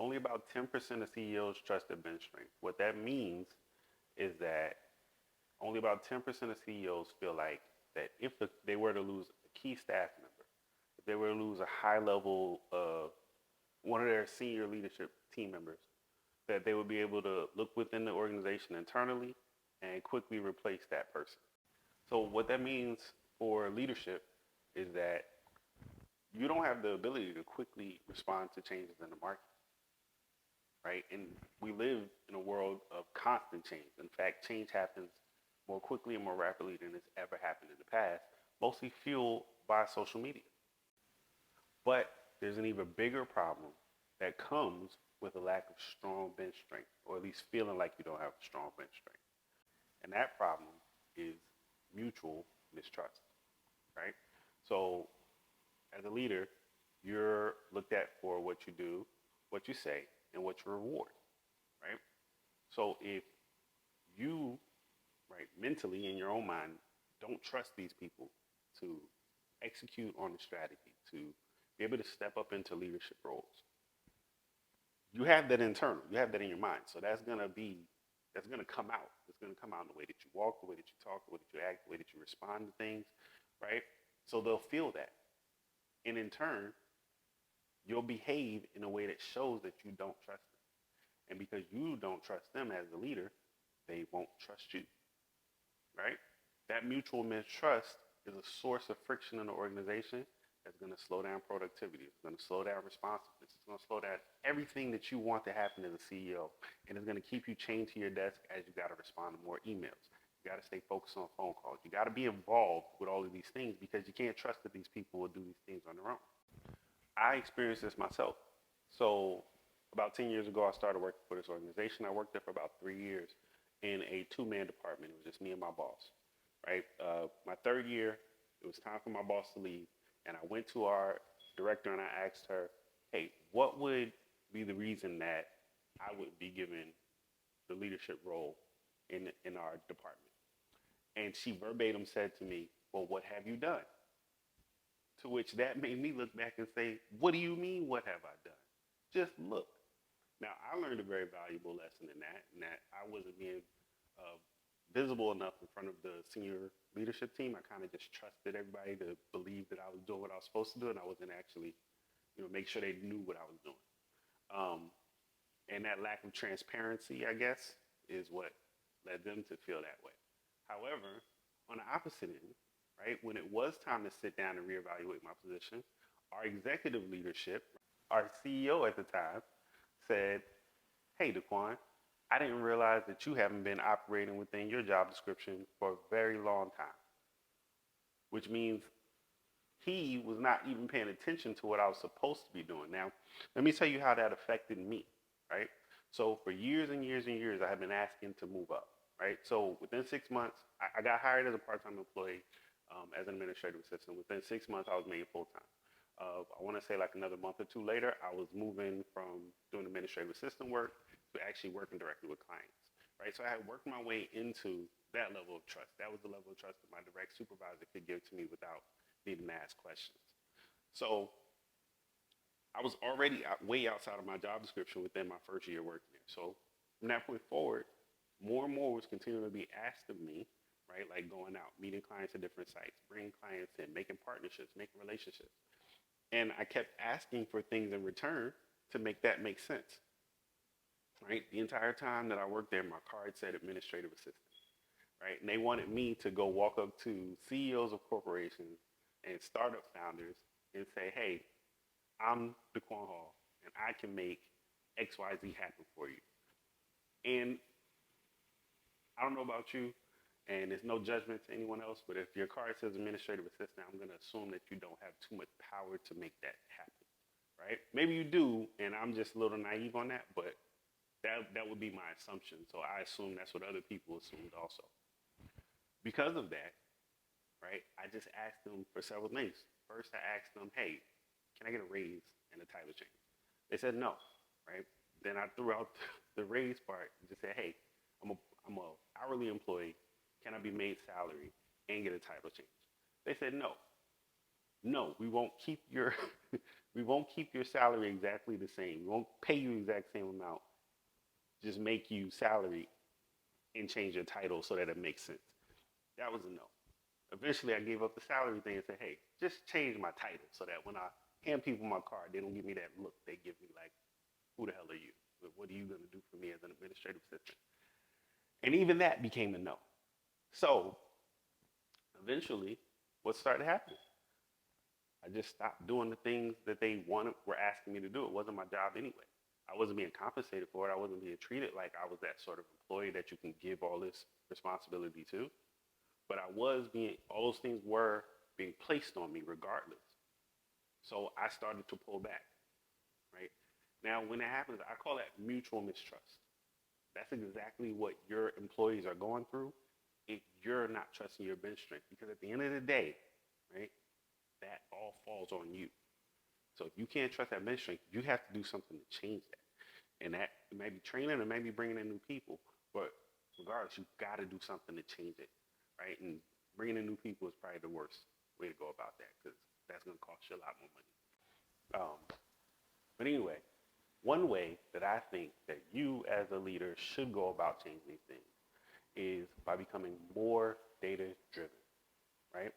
only about 10% of CEOs trust their bench strength. What that means is that only about 10% of CEOs feel like that if they were to lose a key staff member, if they were to lose a high level, one of their senior leadership team members, that they would be able to look within the organization internally and quickly replace that person. So what that means for leadership is that you don't have the ability to quickly respond to changes in the market, right? And we live in a world of constant change. In fact, change happens more quickly and more rapidly than it's ever happened in the past, mostly fueled by social media. But there's an even bigger problem that comes with a lack of strong bench strength, or at least feeling like you don't have a strong bench strength. And that problem is mutual mistrust, right? So as a leader, you're looked at for what you do, what you say, and what you reward, right? So if you, right, mentally in your own mind, don't trust these people to execute on the strategy, to be able to step up into leadership roles, you have that internal, you have that in your mind. So that's gonna come out. It's gonna come out in the way that you walk, the way that you talk, the way that you act, the way that you respond to things, right? So they'll feel that. And in turn, you'll behave in a way that shows that you don't trust them. And because you don't trust them as a leader, they won't trust you, right? That mutual mistrust is a source of friction in the organization that's going to slow down productivity. It's going to slow down responsiveness. It's going to slow down everything that you want to happen as a CEO. And it's going to keep you chained to your desk as you got to respond to more emails. You got to stay focused on phone calls. You got to be involved with all of these things because you can't trust that these people will do these things on their own. I experienced this myself. So about 10 years ago, I started working for this organization. I worked there for about 3 years in a two-man department. It was just me and my boss, right? My third year, it was time for my boss to leave. And I went to our director and I asked her, hey, what would be the reason that I would be given the leadership role in our department? And she verbatim said to me, well, what have you done? To which that made me look back and say, what do you mean, what have I done? Just look. Now, I learned a very valuable lesson in that, I wasn't being uh, visible enough in front of the senior leadership team. I kind of just trusted everybody to believe that I was doing what I was supposed to do, and I wasn't actually, make sure they knew what I was doing. And that lack of transparency, I guess, is what led them to feel that way. However, on the opposite end, right, when it was time to sit down and reevaluate my position, our executive leadership, our CEO at the time, said, hey, Daquan, I didn't realize that you haven't been operating within your job description for a very long time, which means he was not even paying attention to what I was supposed to be doing. Now, let me tell you how that affected me, right? So for years and years and years, I have been asking to move up, right? So within 6 months, I got hired as a part-time employee as an administrative assistant. Within 6 months, I was made full-time. I want to say like another month or two later, I was moving from doing administrative assistant work to actually working directly with clients, right? So I had worked my way into that level of trust. That was the level of trust that my direct supervisor could give to me without needing to ask questions. So I was already way outside of my job description within my first year working there. So from that point forward, more and more was continuing to be asked of me, right? Like going out, meeting clients at different sites, bringing clients in, making partnerships, making relationships. And I kept asking for things in return to make that make sense, right? The entire time that I worked there, my card said administrative assistant, right? And they wanted me to go walk up to CEOs of corporations and startup founders and say, hey, I'm Daquan Hall, and I can make XYZ happen for you. And I don't know about you, and there's no judgment to anyone else, but if your card says administrative assistant, I'm going to assume that you don't have too much power to make that happen, right? Maybe you do, and I'm just a little naive on that, but that would be my assumption. So I assume that's what other people assumed also. Because of that, right, I just asked them for several things. First, I asked them, hey, can I get a raise and a title change? They said no, right? Then I threw out the raise part and just said, hey, I'm a hourly employee. Can I be made salary and get a title change? They said no. no, we won't keep your we won't keep your salary exactly the same. We won't pay you the exact same amount. Just make you salary and change your title so that it makes sense. That was a no. Eventually, I gave up the salary thing and said, hey, just change my title so that when I hand people my card, they don't give me that look. They give me like, who the hell are you? What are you going to do for me as an administrative assistant? And even that became a no. So eventually, what started happening? I just stopped doing the things that they were asking me to do. It wasn't my job anyway. I wasn't being compensated for it. I wasn't being treated like I was that sort of employee that you can give all this responsibility to. But I was being, all those things were being placed on me regardless. So I started to pull back, right? Now, when it happens, I call that mutual mistrust. That's exactly what your employees are going through if you're not trusting your bench strength. Because at the end of the day, right, that all falls on you. So if you can't trust that bench strength, you have to do something to change that. And that it may be training, it may be bringing in new people, but regardless, you've got to do something to change it, right? And bringing in new people is probably the worst way to go about that because that's going to cost you a lot more money. But anyway, one way that I think that you as a leader should go about changing these things is by becoming more data driven, right?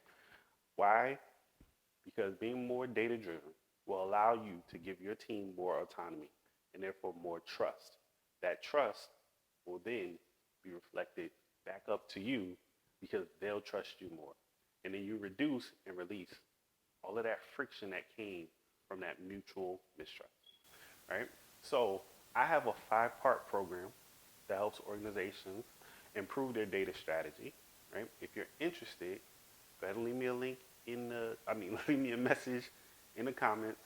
Why? Because being more data driven will allow you to give your team more autonomy and therefore more trust. That trust will then be reflected back up to you because they'll trust you more. And then you reduce and release all of that friction that came from that mutual mistrust, right? So I have a 5-part program that helps organizations improve their data strategy, right? If you're interested, go ahead and leave me a link leave me a message in the comments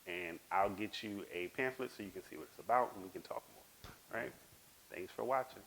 and I'll get you a pamphlet so you can see what it's about and we can talk more. All right? Thanks for watching.